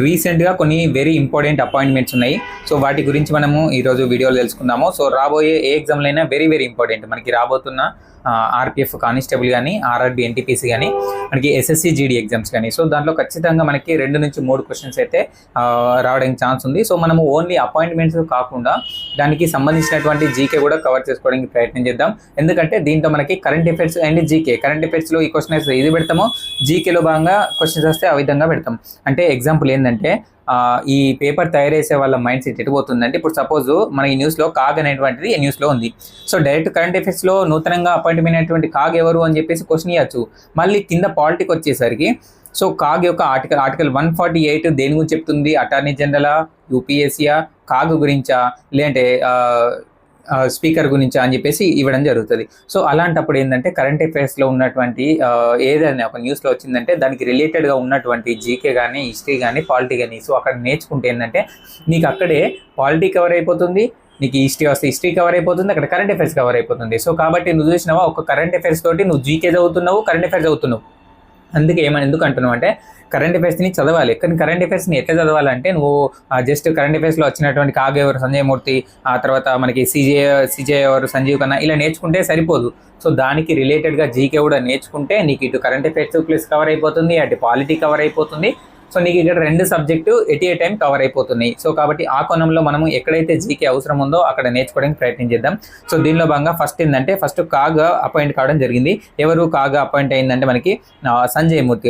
రీసెంట్గా కొన్ని very important appointments ఉన్నాయి. సో వాటి గురించి మనము ఈరోజు వీడియోలో తెలుసుకుందాము. సో రాబోయే ఏ ఎగ్జామ్లైనా వెరీ వెరీ ఇంపార్టెంట్. మనకి రాబోతున్న ఆర్పిఎఫ్ కానిస్టేబుల్ కానీ, ఆర్ఆర్బి ఎన్టీపీసీ కానీ, మనకి ఎస్ఎస్సి జీడీ ఎగ్జామ్స్ కానీ, సో దాంట్లో ఖచ్చితంగా మనకి 2 నుంచి 3 క్వశ్చన్స్ అయితే రావడానికి ఛాన్స్ ఉంది. సో మనము ఓన్లీ అపాయింట్మెంట్స్ కాకుండా దానికి సంబంధించినటువంటి జీకే కూడా కవర్ చేసుకోవడానికి ప్రయత్నం చేద్దాం. ఎందుకంటే దీంట్లో మనకి current affairs and GK, current అఫైర్స్లో ఈ క్వశ్చన్ వస్తే ఇది పెడతాము, జీకేలో భాగంగా క్వశ్చన్స్ వస్తే ఆ విధంగా పెడతాం. అంటే ఎగ్జాంపుల్ ఏంటంటే ఈ పేపర్ తయారు చేసే వాళ్ళ మైండ్ సెట్ ఎటుపోతుందంటే, ఇప్పుడు సపోజ్ మన ఈ న్యూస్లో కాగ్ అనేటువంటిది ఈ న్యూస్లో ఉంది. సో డైరెక్ట్ కరెంట్ అఫైర్స్లో నూతనంగా అపాయింట్మెంట్ అయినటువంటి కాగ్ ఎవరు అని చెప్పేసి క్వశ్చన్ ఇవ్వచ్చు. మళ్ళీ కింద పాలిటిక్ వచ్చేసరికి సో కాగ్ యొక్క ఆర్టికల్ 148 దేని గురించి చెప్తుంది? అటార్నీ జనరలా, యూపీఎస్సీయా, కాగ్ గురించా, లేదంటే స్పీకర్ గురించి అని చెప్పేసి ఇవ్వడం జరుగుతుంది. సో అలాంటప్పుడు ఏంటంటే కరెంట్ అఫైర్స్లో ఉన్నటువంటి ఏదైనా ఒక న్యూస్లో వచ్చిందంటే దానికి రిలేటెడ్గా ఉన్నటువంటి జీకే కానీ, హిస్టరీ కానీ, పాలిటీ కానీ, సో అక్కడ నేర్చుకుంటే ఏంటంటే నీకు అక్కడే పాలిటీ కవర్ అయిపోతుంది, నీకు హిస్టరీ వస్తే హిస్టరీ కవర్ అయిపోతుంది, అక్కడ కరెంట్ అఫైర్స్ కవర్ అయిపోతుంది. సో కాబట్టి నువ్వు చూసినావా, ఒక కరెంట్ అఫైర్స్ తోటి నువ్వు జీకే చదువుతున్నావు, కరెంట్ అఫైర్స్ చదువుతున్నావు. అందుకే ఎందుకు అంటున్నావు అంటే కరెంట్ అఫైర్స్ని చదవాలి. కానీ కరెంట్ అఫైర్స్ని ఎట్లా చదవాలంటే నువ్వు జస్ట్ కరెంట్ అఫైర్స్లో వచ్చినటువంటి కాగ్ ఎవరు సంజయ్ మూర్తి, ఆ తర్వాత మనకి సిజే ఎవరు సంజీవ్ ఖన్నా, ఇలా నేర్చుకుంటే సరిపోదు. సో దానికి రిలేటెడ్గా జీకే కూడా నేర్చుకుంటే నీకు ఇటు కరెంట్ అఫైర్స్ ప్లస్ కవర్ అయిపోతుంది, అటు పాలిటీ కవర్ అయిపోతుంది. సో నీకు ఇక్కడ 2 subject at a time cover అయిపోతున్నాయి. సో కాబట్టి ఆ కోణంలో మనము ఎక్కడైతే జీకే అవసరం ఉందో అక్కడ నేర్చుకోవడానికి ప్రయత్నం చేద్దాం. సో దీనిలో భాగంగా ఫస్ట్ కాగ్ అపాయింట్ కావడం జరిగింది. ఎవరు కాగ్ అపాయింట్ అయిందంటే మనకి సంజయ్ మూర్తి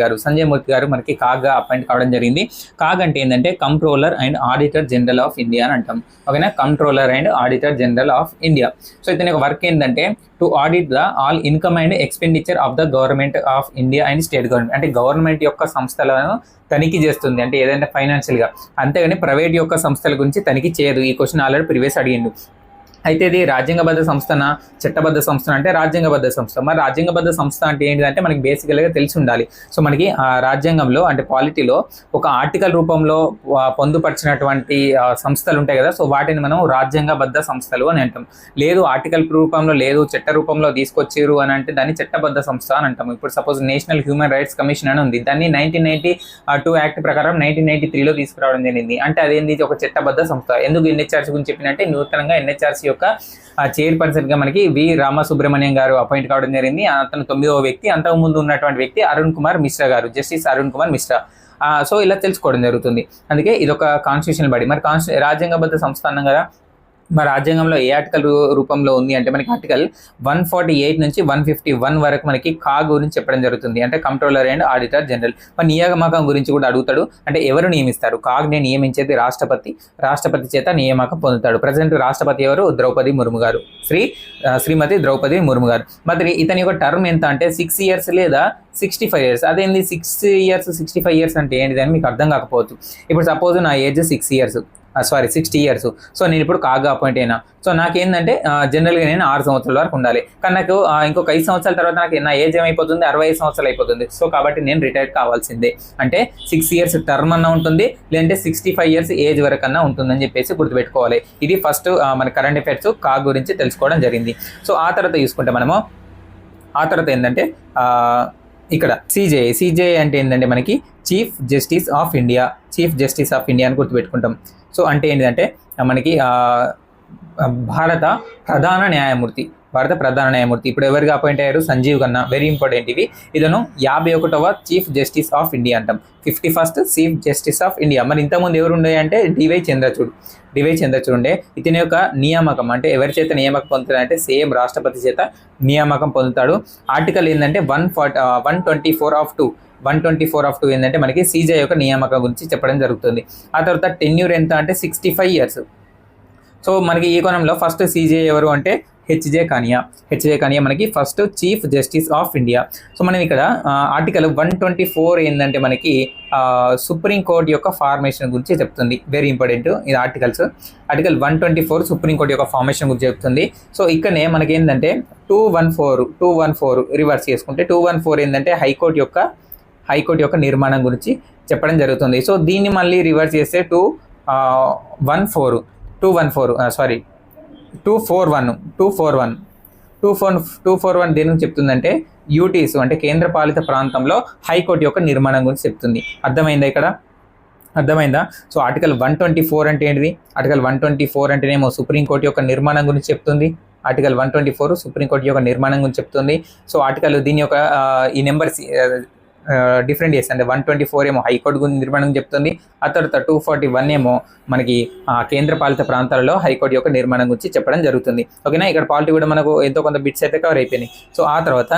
గారు మనకి కాగ్ అపాయింట్ కావడం జరిగింది. కాగ్ అంటే ఏంటంటే controller and auditor general of India అని అంటాం. ఓకేనా, controller and auditor general of India. So ఇతని యొక్క వర్క్ ఏంటంటే to audit the all income and expenditure of the government of India and state government. అంటే గవర్నమెంట్ యొక్క సంస్థలను తనిఖీ చేస్తుంది, అంటే ఏదైనా ఫైనాన్షియల్గా. అంతేగాని ప్రైవేట్ యొక్క సంస్థల గురించి తనిఖీ చేయదు. ఈ క్వశ్చన్ ఆల్రెడీ ప్రీవియస్ అడిగిండు. అయితే ఇది రాజ్యాంగబద్ధ సంస్థన, చట్టబద్ధ సంస్థన అంటే రాజ్యాంగబద్ధ సంస్థ. మరి రాజ్యాంగబద్ధ సంస్థ అంటే ఏంటంటే మనకి బేసికల్గా తెలిసి ఉండాలి. సో మనకి రాజ్యాంగంలో అంటే పాలిటీలో ఒక ఆర్టికల్ రూపంలో పొందుపరిచినటువంటి సంస్థలు ఉంటాయి కదా, సో వాటిని మనం రాజ్యాంగబద్ధ సంస్థలు అని అంటాం. లేదు ఆర్టికల్ రూపంలో లేదు, చట్ట రూపంలో తీసుకొచ్చారు అని అంటే దాన్ని చట్టబద్ధ సంస్థ అని అంటాం. ఇప్పుడు suppose national human rights commission అని ఉంది, దాన్ని 1992 యాక్ట్ ప్రకారం 1993లో తీసుకురావడం జరిగింది. అంటే అదేంటి, ఒక చట్టబద్ధ సంస్థ. ఎందుకు ఎన్హెచ్ఆర్సీ గురించి చెప్పినంటే నూతనంగా ఎన్హెచ్ఆర్సీ యొక్క చైర్పర్సన్ గా మనకి వి రామసుబ్రహ్మణ్యం గారు అపాయింట్ కావడం జరిగింది. అతను 9వ వ్యక్తి. అంతకు ముందు ఉన్నటువంటి వ్యక్తి అరుణ్ కుమార్ మిశ్రా గారు, జస్టిస్ అరుణ్ కుమార్ మిశ్రా. సో ఇలా తెలుసుకోవడం జరుగుతుంది. అందుకే ఇదొక కాన్స్టిట్యూషనల్ బాడీ. మరి రాజ్యాంగబద్ధ సంస్థ అన్నాం కదా, మరి రాజ్యాంగంలో ఏ ఆర్టికల్ రూపంలో ఉంది అంటే మనకి ఆర్టికల్ 148 నుంచి 151 వరకు మనకి కాగ్ గురించి చెప్పడం జరుగుతుంది. అంటే కంట్రోలర్ అండ్ ఆడిటర్ జనరల్. మరి నియామకం గురించి కూడా అడుగుతాడు. అంటే ఎవరు నియమిస్తారు? కాగ్ని నియమించేది రాష్ట్రపతి చేత నియామకం పొందుతాడు. ప్రజెంట్ రాష్ట్రపతి ఎవరు? ద్రౌపది ముర్ము గారు, శ్రీమతి ద్రౌపది ముర్ము గారు. మరి ఇతని యొక్క టర్మ్ ఎంత అంటే 6 ఇయర్స్ లేదా 65 ఇయర్స్. అదేంది 6 ఇయర్స్ 65 ఇయర్స్ అంటే ఏంటిది అని మీకు అర్థం కాకపోవచ్చు. ఇప్పుడు సపోజ్ నా ఏజ్ 60 ఇయర్స్. సో నేను ఇప్పుడు కాగా అపాయింట్ అయినా. సో నాకేంటంటే జనరల్గా నేను 6 సంవత్సరాల వరకు ఉండాలి. కానీ నాకు ఇంకొక 5 సంవత్సరాల తర్వాత నాకు నా ఏజ్ ఏమైపోతుంది? 65 సంవత్సరాలు అయిపోతుంది. సో కాబట్టి నేను రిటైర్డ్ కావాల్సిందే. అంటే 6 ఇయర్స్ టర్మ్ అన్నా ఉంటుంది, లేదంటే 65 ఇయర్స్ ఏజ్ వరకు అన్నా ఉంటుందని చెప్పేసి గుర్తుపెట్టుకోవాలి. ఇది ఫస్ట్ మన కరెంట్ అఫైర్స్ కాగ్ గురించి తెలుసుకోవడం జరిగింది. సో ఆ తర్వాత చూసుకుంటే మనము ఆ తర్వాత ఏంటంటే ఇక్కడ సిజే అంటే ఏంటంటే మనకి చీఫ్ జస్టిస్ ఆఫ్ ఇండియా అని గుర్తుపెట్టుకుంటాం. సో అంటే ఏంటంటే మనకి భారత ప్రధాన న్యాయమూర్తి. ఇప్పుడు ఎవరికి అపాయింట్ అయ్యారు? సంజీవ్ ఖన్నా. వెరీ ఇంపార్టెంట్ ఇవి. ఇతను 51వ చీఫ్ జస్టిస్ ఆఫ్ ఇండియా అంటాం. 51st chief justice of India. మరి ఇంతకుముందు ఎవరు ఉండే అంటే డివై చంద్రచూడ్ ఉండే. ఇతని యొక్క నియామకం అంటే ఎవరి చేత నియామకం పొందుతాడు అంటే సేమ్ రాష్ట్రపతి చేత నియామకం పొందుతాడు. ఆర్టికల్ ఏంటంటే 124 ఆఫ్ 2 ఏంటంటే మనకి సీజే యొక్క నియామకం గురించి చెప్పడం జరుగుతుంది. ఆ తర్వాత టెన్యూర్ ఎంత అంటే 65 ఇయర్స్. సో మనకి ఈ కోణంలో ఫస్ట్ సీజే ఎవరు అంటే హెచ్జే కానియా మనకి first chief justice of India. So మనం ఇక్కడ ఆర్టికల్ 124 ఏంటంటే మనకి సుప్రీంకోర్టు యొక్క ఫార్మేషన్ గురించి చెప్తుంది. వెరీ ఇంపార్టెంట్ ఇది ఆర్టికల్ 124 సుప్రీంకోర్టు యొక్క ఫార్మేషన్ గురించి చెప్తుంది. సో ఇక్కడనే మనకి ఏంటంటే 214 రివర్స్ చేసుకుంటే 214 ఏంటంటే హైకోర్టు యొక్క నిర్మాణం గురించి చెప్పడం జరుగుతుంది. సో దీన్ని మళ్ళీ రివర్స్ చేస్తే 241 దేని గురించి చెప్తుందంటే యూటీస్ అంటే కేంద్రపాలిత ప్రాంతంలో హైకోర్టు యొక్క నిర్మాణం గురించి చెప్తుంది. అర్థమైందా ఇక్కడ? అర్థమైందా? సో ఆర్టికల్ 124 అంటే ఏంటిది? ఆర్టికల్ 124 అంటేనేమో సుప్రీంకోర్టు యొక్క నిర్మాణం గురించి చెప్తుంది. ఆర్టికల్ 124 సుప్రీంకోర్టు యొక్క నిర్మాణం గురించి చెప్తుంది. సో ఆర్టికల్ దీని యొక్క ఈ నెంబర్స్ డిఫరెంట్ చేసి అంటే 124 ఏమో హైకోర్టు గురించి నిర్మాణం చెప్తుంది. ఆ తర్వాత 241 ఏమో మనకి కేంద్రపాలిత ప్రాంతాలలో హైకోర్టు యొక్క నిర్మాణం గురించి చెప్పడం జరుగుతుంది. ఓకేనా? ఇక్కడ పాలిటీ కూడా మనకు ఎంతో కొంత బిట్స్ అయితే కవర్ అయిపోయినాయి. సో ఆ తర్వాత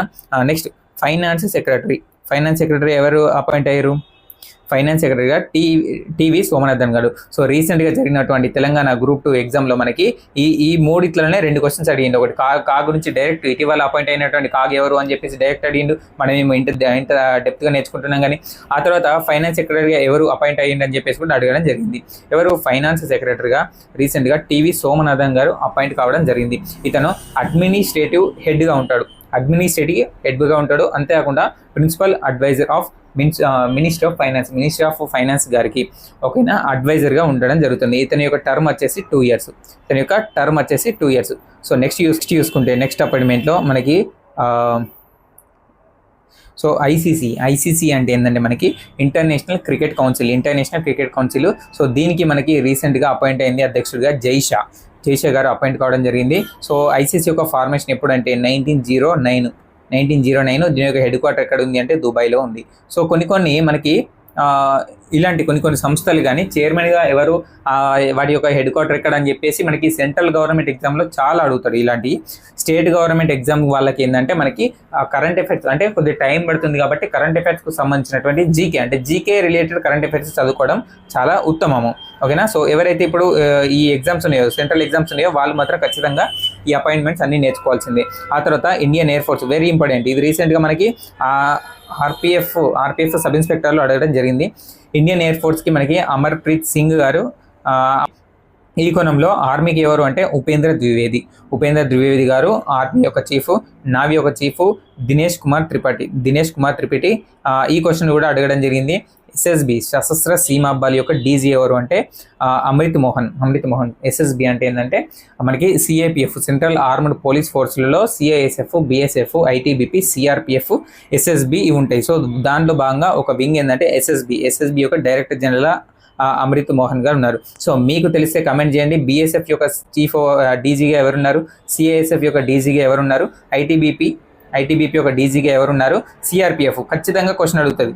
నెక్స్ట్ ఫైనాన్స్ సెక్రటరీ ఎవరు అపాయింట్ అయ్యారు? ఫైనాన్స్ సెక్రటరీగా టీవీ సోమనాథన్ గారు. సో రీసెంట్గా జరిగినటువంటి తెలంగాణ గ్రూప్ 2 ఎగ్జామ్లో మనకి ఈ మూడిట్లోనే 2 క్వశ్చన్స్ అడిగిండు. ఒకటి కా గురించి డైరెక్ట్ ఇటీవల అపాయింట్ అయినటువంటి కాగ్ ఎవరు అని చెప్పేసి డైరెక్ట్ అడిగిండు. మనం ఏమో ఇంత డెప్త్గా నేర్చుకుంటున్నాం. కానీ ఆ తర్వాత ఫైనాన్స్ సెక్రటరీగా ఎవరు అపాయింట్ అయ్యిండు అని చెప్పేసి కూడా అడగడం జరిగింది. ఎవరు? ఫైనాన్స్ సెక్రటరీగా రీసెంట్గా టీవీ సోమనాథన్ గారు అపాయింట్ కావడం జరిగింది. ఇతను అడ్మినిస్ట్రేటివ్ హెడ్గా ఉంటాడు. అంతేకాకుండా principal adviser of ministry of finance గారికి ఓకేనా అడ్వైజర్గా ఉండడం జరుగుతుంది. ఇతని యొక్క టర్మ్ వచ్చేసి 2 ఇయర్స్. సో నెక్స్ట్ చూసుకుంటే నెక్స్ట్ అపాయింట్మెంట్లో మనకి సో ఐసీసీ అంటే ఏంటంటే మనకి ఇంటర్నేషనల్ క్రికెట్ కౌన్సిల్. సో దీనికి మనకి రీసెంట్గా అపాయింట్ అయింది అధ్యక్షుడిగా జైషా గారు అపాయింట్ కావడం జరిగింది. సో ఐసీసీ యొక్క ఫార్మేషన్ ఎప్పుడంటే 1909. దీని యొక్క హెడ్ క్వార్టర్ ఎక్కడ ఉంది అంటే దుబాయ్లో ఉంది. సో కొన్ని మనకి ఇలాంటి కొన్ని సంస్థలు కానీ చైర్మన్గా ఎవరు, వాటి యొక్క హెడ్ క్వార్టర్ ఎక్కడ అని చెప్పేసి మనకి సెంట్రల్ గవర్నమెంట్ ఎగ్జామ్లో చాలా అడుగుతారు. ఇలాంటి స్టేట్ గవర్నమెంట్ ఎగ్జామ్ వాళ్ళకి ఏంటంటే మనకి కరెంట్ అఫైర్స్ అంటే కొద్దిగా టైం పడుతుంది కాబట్టి కరెంట్ అఫైర్స్కు సంబంధించినటువంటి జీకే రిలేటెడ్ కరెంట్ అఫైర్స్ చదువుకోవడం చాలా ఉత్తమము. ఓకేనా? సో ఎవరైతే ఇప్పుడు ఈ ఎగ్జామ్స్ ఉన్నాయో, సెంట్రల్ ఎగ్జామ్స్ ఉన్నాయో, వాళ్ళు మాత్రం ఖచ్చితంగా ఈ అపాయింట్మెంట్స్ అన్ని నేర్చుకోవాల్సిందే. ఆ తర్వాత Indian air force very important. ఇది రీసెంట్గా మనకి ఆర్పిఎఫ్ సబ్ ఇన్స్పెక్టర్లు అడగడం జరిగింది. ఇండియన్ ఎయిర్ ఫోర్స్కి మనకి అమర్ప్రీత్ సింగ్ గారు. ఈ కోణంలో ఆర్మీకి ఎవరు అంటే ఉపేంద్ర ద్వివేది గారు ఆర్మీ యొక్క చీఫ్. నావీ యొక్క చీఫ్ దినేష్ కుమార్ త్రిపాఠి. ఈ క్వశ్చన్ కూడా అడగడం జరిగింది. ఎస్ఎస్బి సశస్త్ర సీమాబల్ యొక్క డీజీ ఎవరు అంటే అమృత్ మోహన్. ఎస్ఎస్బి అంటే ఏంటంటే మనకి సిఏపిఎఫ్ సెంట్రల్ ఆర్మ్డ్ పోలీస్ ఫోర్స్లలో CISF, BSF, ITBP, CRPF, SSB ఇవి ఉంటాయి. సో దాంట్లో భాగంగా ఒక వింగ్ ఏంటంటే ఎస్ఎస్బి యొక్క డైరెక్టర్ జనరల్ అమృత్ మోహన్ గారు ఉన్నారు. సో మీకు తెలిస్తే కమెంట్ చేయండి. బిఎస్ఎఫ్ యొక్క చీఫ్ డీజీగా ఎవరున్నారు? సిఐఎస్ఎఫ్ యొక్క డీజీగా ఎవరున్నారు? ఐటీబీపీ ఒక డీజీగా ఎవరున్నారు? సిఆర్పిఎఫ్. ఖచ్చితంగా క్వశ్చన్ అడుగుతుంది.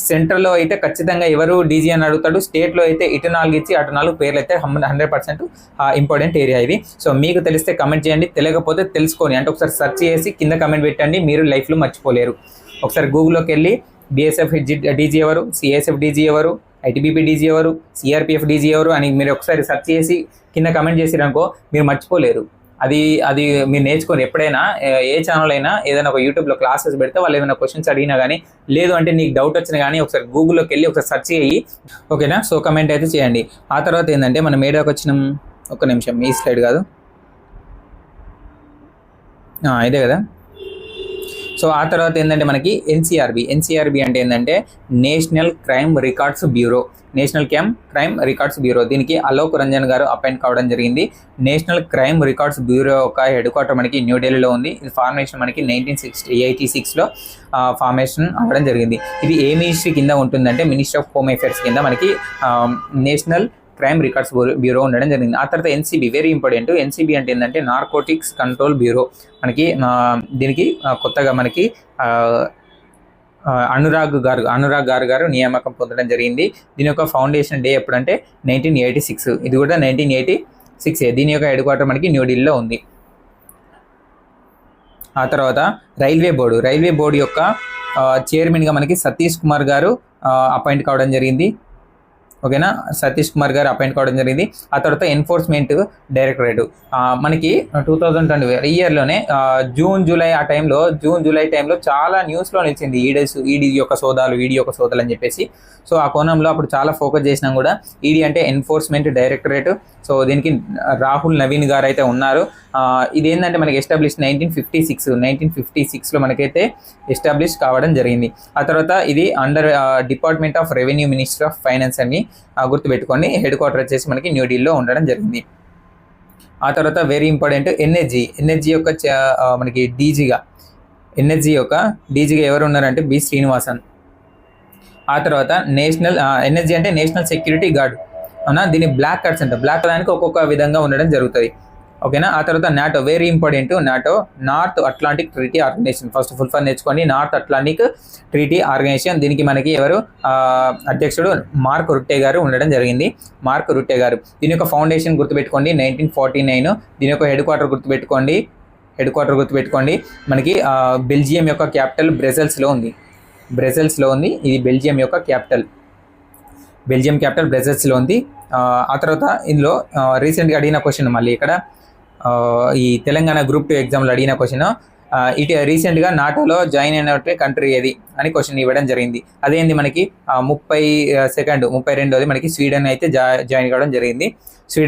సెంట్రల్లో అయితే ఖచ్చితంగా ఎవరు డీజీ అని అడుగుతాడు. స్టేట్లో అయితే ఇటు 4 ఇచ్చి అటు 4 పేర్లు అయితే 100% ఇంపార్టెంట్ ఏరియా ఇది. సో మీకు తెలిస్తే కమెంట్ చేయండి. తెలియకపోతే తెలుసుకొని అంటే ఒకసారి సెర్చ్ చేసి కింద కమెంట్ పెట్టండి. మీరు లైఫ్లో మర్చిపోలేరు. ఒకసారి గూగుల్లోకి వెళ్ళి బిఎస్ఎఫ్ డీజీ ఎవరు, సిఐఎస్ఎఫ్ డీజీ ఎవరు, ఐటీబీపీ డీజీ ఎవరు, సిఆర్పిఎఫ్ డీజీ ఎవరు అని మీరు ఒకసారి సెర్చ్ చేసి కింద కమెంట్ చేసిరనుకో మీరు మర్చిపోలేరు. అది మీరు నేర్చుకొని ఎప్పుడైనా ఏ ఛానల్ అయినా ఏదైనా ఒక యూట్యూబ్లో క్లాసెస్ పెడితే వాళ్ళు ఏమైనా క్వశ్చన్స్ అడిగినా కానీ, లేదు అంటే నీకు డౌట్ వచ్చినా కానీ ఒకసారి గూగుల్లోకి వెళ్ళి ఒకసారి సెర్చ్ చేయి. ఓకేనా? సో కమెంట్ అయితే చేయండి. ఆ తర్వాత ఏంటంటే మనం ఏడాకి వచ్చినాం, ఒక్క నిమిషం, ఈ స్లైడ్ కాదు ఇదే కదా. సో ఆ తర్వాత ఏంటంటే మనకి ఎన్సీఆర్బీ అంటే ఏంటంటే నేషనల్ క్రైమ్ రికార్డ్స్ బ్యూరో. దీనికి అలోక్ రంజన్ గారు అపాయింట్ కావడం జరిగింది. నేషనల్ క్రైమ్ రికార్డ్స్ బ్యూరో యొక్క హెడ్ క్వార్టర్ మనకి న్యూఢిల్లీలో ఉంది. ఇది ఫార్మేషన్ మనకి 1986లో ఫార్మేషన్ అవ్వడం జరిగింది. ఇది ఏ మినిస్ట్రీ కింద ఉంటుందంటే మినిస్ట్రీ ఆఫ్ హోమ్ అఫైర్స్ కింద మనకి నేషనల్ క్రైమ్ రికార్డ్స్ బ్యూరో ఉండడం జరిగింది. ఆ తర్వాత ఎన్సీబీ వెరీ ఇంపార్టెంట్. ఎన్సీబీ అంటే ఏంటంటే నార్కోటిక్స్ కంట్రోల్ బ్యూరో. మనకి దీనికి కొత్తగా మనకి అనురాగ్ గారు నియామకం పొందడం జరిగింది. దీని యొక్క ఫౌండేషన్ డే ఎప్పుడంటే 1986. ఇది కూడా 1986. దీని యొక్క హెడ్ క్వార్టర్ మనకి న్యూఢిల్లీలో ఉంది. ఆ తర్వాత రైల్వే బోర్డు యొక్క చైర్మన్గా మనకి సతీష్ కుమార్ గారు అపాయింట్ కావడం జరిగింది. ఓకేనా? సతీష్ కుమార్ గారు అపాయింట్ కావడం జరిగింది. ఆ తర్వాత ఎన్ఫోర్స్మెంట్ డైరెక్టరేట్ మనకి 2020 ఇయర్లోనే జూన్ జూలై టైంలో చాలా న్యూస్లో నిలిచింది. ఈడీ యొక్క సోదాలు అని చెప్పేసి. సో ఆ కోణంలో అప్పుడు చాలా ఫోకస్ చేసినాం కూడా. ఈడీ అంటే ఎన్ఫోర్స్మెంట్ డైరెక్టరేట్. సో దీనికి రాహుల్ నవీన్ గారు అయితే ఉన్నారు. ఇది ఏంటంటే మనకి ఎస్టాబ్లిష్ 1956లో మనకైతే ఎస్టాబ్లిష్ కావడం జరిగింది. ఆ తర్వాత ఇది under department of revenue ministry of finance అని గుర్తుపెట్టుకొని హెడ్ క్వార్టర్ వచ్చేసి మనకి న్యూఢిల్లీలో ఉండడం జరిగింది. ఆ తర్వాత వెరీ ఇంపార్టెంట్ ఎన్హెచ్జీ యొక్క మనకి డీజీగా ఎవరు ఉన్నారంటే బి శ్రీనివాసన్. ఆ తర్వాత నేషనల్ ఎన్ఎస్జి అంటే నేషనల్ సెక్యూరిటీ గార్డ్ అవునా, దీని బ్లాక్ కార్డ్స్ అంట. బ్లాక్ దానికి ఒక్కొక్క విధంగా ఉండడం జరుగుతుంది. ఓకేనా. ఆ తర్వాత NATO, very important. NATO North Atlantic Treaty Organization. First full form నేర్చుకోండి, నార్త్ అట్లాంటిక్ ట్రీటీ ఆర్గనైజేషన్. దీనికి మనకి ఎవరు అధ్యక్షుడు మార్క్ రుట్టే గారు ఉండడం జరిగింది. మార్క్ రుట్టే గారు. దీని యొక్క ఫౌండేషన్ గుర్తుపెట్టుకోండి 1949. దీని యొక్క హెడ్ క్వార్టర్ గుర్తుపెట్టుకోండి మనకి బెల్జియం యొక్క క్యాపిటల్ బ్రసెల్స్లో ఉంది. ఇది బెల్జియం యొక్క క్యాపిటల్. బెల్జియం క్యాపిటల్ బ్రసెల్స్లో ఉంది. ఆ తర్వాత ఇందులో రీసెంట్గా అడిగిన క్వశ్చన్, మళ్ళీ ఇక్కడ ఈ తెలంగాణ గ్రూప్ 2 ఎగ్జామ్లో అడిగిన క్వశ్చన్, ఇటు రీసెంట్గా నాటోలో జాయిన్ అయిన కంట్రీ ఏది అని క్వశ్చన్ ఇవ్వడం జరిగింది. అదేంది మనకి 32ది మనకి స్వీడన్ అయితే జాయిన్ కావడం జరిగింది.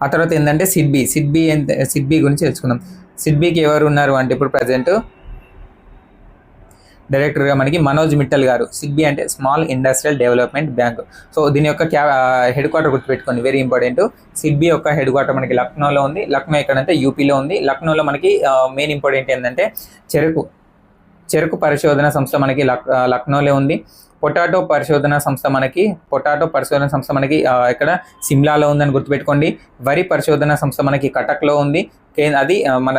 ఆ తర్వాత ఏంటంటే సిడ్బీ గురించి తెలుసుకుందాం. సిడ్బీకి ఎవరు ఉన్నారు అంటే ఇప్పుడు ప్రజెంట్ డైరెక్టర్గా మనకి మనోజ్ మిట్టల్ గారు. సిడ్బీ అంటే small industrial development bank. So దీని యొక్క హెడ్ క్వార్టర్ గుర్తుపెట్టుకోండి, వెరీ ఇంపార్టెంట్. సిడ్బీ యొక్క హెడ్ క్వార్టర్ మనకి లక్నోలో ఉంది. లక్నో ఎక్కడంటే యూపీలో ఉంది. లక్నోలో మనకి మెయిన్ ఇంపార్టెంట్ ఏంటంటే చెరుకు పరిశోధన సంస్థ మనకి లక్నోలో ఉంది. పొటాటో పరిశోధన సంస్థ మనకి ఇక్కడ సిమ్లాలో ఉందని గుర్తుపెట్టుకోండి. వరి పరిశోధన సంస్థ మనకి కటక్లో ఉంది. అది మన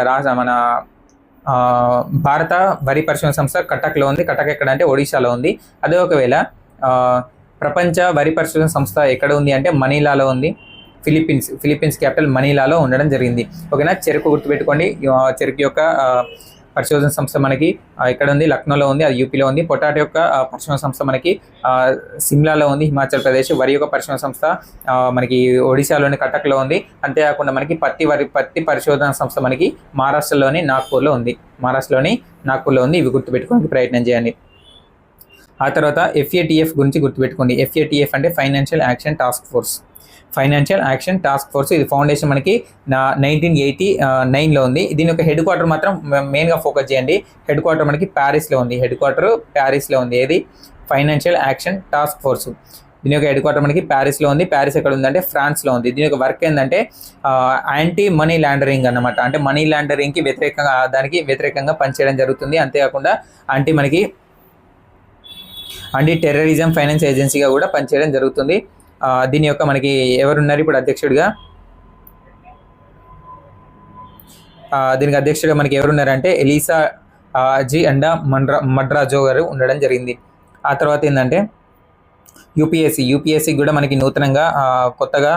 భారత వరి పరిశోధన సంస్థ కటక్లో ఉంది. కటక్ ఎక్కడ అంటే ఒడిశాలో ఉంది. అదే ఒకవేళ ప్రపంచ వరి పరిశోధన సంస్థ ఎక్కడ ఉంది అంటే మనీలాలో ఉంది. ఫిలిప్పీన్స్ క్యాపిటల్ మనీలాలో ఉండడం జరిగింది. ఓకేనా. చెరుకు గుర్తుపెట్టుకోండి. చెరుకు యొక్క పరిశోధన సంస్థ మనకి ఇక్కడ ఉంది, లక్నోలో ఉంది, అది యూపీలో ఉంది. పొటాటో యొక్క పరిశోధన సంస్థ మనకి సిమ్లాలో ఉంది, హిమాచల్ ప్రదేశ్. వరి యొక్క పరిశోధన సంస్థ మనకి ఒడిశాలోని కటక్లో ఉంది. అంతేకాకుండా మనకి పత్తి పరిశోధన సంస్థ మనకి మహారాష్ట్రలోని నాగ్పూర్లో ఉంది. ఇవి గుర్తుపెట్టుకోవడానికి ప్రయత్నం చేయండి. ఆ తర్వాత FATF గురించి గుర్తుపెట్టుకోండి. FATF అంటే ఫైనాన్షియల్ యాక్షన్ టాస్క్ ఫోర్స్. ఇది ఫౌండేషన్ మనకి 1989లో ఉంది. దీని యొక్క హెడ్ క్వార్టర్ మాత్రం మెయిన్గా ఫోకస్ చేయండి. హెడ్ క్వార్టర్ మనకి ప్యారిస్లో ఉంది. ఏది ఫైనాన్షియల్ యాక్షన్ టాస్క్ ఫోర్స్. దీని యొక్క హెడ్ క్వార్టర్ మనకి ప్యారిస్లో ఉంది. ప్యారిస్ ఎక్కడ ఉందంటే ఫ్రాన్స్లో ఉంది. దీని యొక్క వర్క్ ఏంటంటే యాంటీ మనీ లాండరింగ్ అన్నమాట. అంటే మనీ లాండరింగ్కి వ్యతిరేకంగా పనిచేయడం జరుగుతుంది. అంతేకాకుండా యాంటీ టెర్రరిజం ఫైనాన్స్ ఏజెన్సీగా కూడా పనిచేయడం జరుగుతుంది. దీని యొక్క మనకి ఎవరున్నారు ఇప్పుడు అధ్యక్షుడిగా? దీనికి అధ్యక్షుడిగా మనకి ఎవరున్నారంటే ఎలీసా జీ అండా మడ్రాజో గారు ఉండడం జరిగింది. ఆ తర్వాత ఏంటంటే యూపీఎస్సీ కూడా మనకి నూతనంగా కొత్తగా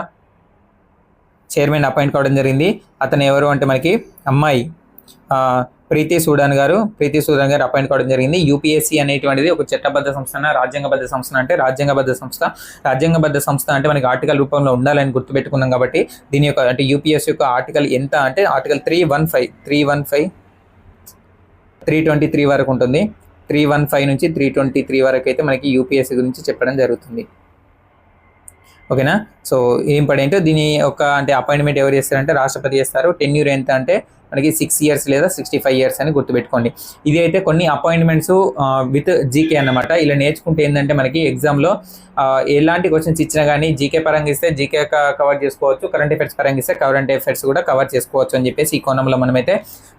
చైర్మన్ అపాయింట్ కావడం జరిగింది. అతను ఎవరు అంటే మనకి అమ్మాయి ప్రీతి సూడాన్ గారు అపాయింట్ కావడం జరిగింది. యూపీఎస్సీ అనేటువంటిది ఒక చట్టబద్ధ సంస్థ, రాజ్యాంగబద్ధ సంస్థ. అంటే రాజ్యాంగబద్ధ సంస్థ అంటే మనకి ఆర్టికల్ రూపంలో ఉండాలని గుర్తుపెట్టుకున్నాం. కాబట్టి దీని యొక్క అంటే యూపీఎస్సీ యొక్క ఆర్టికల్ ఎంత అంటే ఆర్టికల్ 323 వరకు ఉంటుంది. 315 నుంచి 323 వరకు అయితే మనకి యూపీఎస్సీ గురించి చెప్పడం జరుగుతుంది. ఓకేనా. So important. దీని యొక్క అంటే అపాయింట్మెంట్ ఎవరు చేస్తారంటే రాష్ట్రపతి చేస్తారు. టెన్యూర్ ఎంత అంటే మనకి 6 years లేదా 65 years అని గుర్తుపెట్టుకోండి. ఇది అయితే కొన్ని అపాయింట్మెంట్స్ విత్ జీకే అన్నమాట. ఇలా నేర్చుకుంటే ఏంటంటే మనకి ఎగ్జామ్లో ఎలాంటి క్వశ్చన్స్ ఇచ్చినా కానీ జీకే పరంగా ఇస్తే జీకే కవర్ చేసుకోవచ్చు, కరెంట్ అఫైర్స్ పరంగా ఇస్తే కరెంట్ అఫైర్స్ కూడా కవర్ చేసుకోవచ్చు అని చెప్పేసి ఈ కోణంలో మనమైతే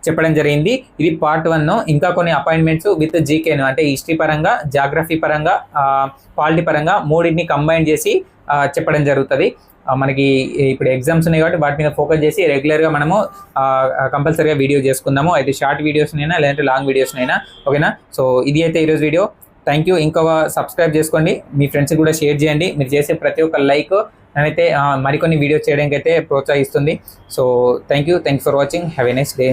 చెప్పడం జరిగింది. ఇది పార్ట్ 1. ఇంకా కొన్ని అపాయింట్మెంట్స్ విత్ జీకేను అంటే హిస్టరీ పరంగా, జాగ్రఫీ పరంగా, పాలిటీ పరంగా మూడింటిని కంబైన్ చేసి చెప్పడం జరుగుతుంది. మనకి ఇప్పుడు ఎగ్జామ్స్ ఉన్నాయి కాబట్టి వాటి మీద ఫోకస్ చేసి రెగ్యులర్గా మనము కంపల్సరీగా వీడియో చేసుకుందాము. అయితే షార్ట్ వీడియోస్నైనా లేదంటే లాంగ్ వీడియోస్నైనా. ఓకేనా. సో ఇది అయితే ఈరోజు వీడియో. Thank you. ఇంకా సబ్స్క్రైబ్ చేసుకోండి, మీ ఫ్రెండ్స్కి కూడా షేర్ చేయండి. మీరు చేసే ప్రతి ఒక్క లైక్ నేనైతే మరికొన్ని వీడియోస్ చేయడానికి అయితే ప్రోత్సహిస్తుంది. So thank you for watching. Have a nice day.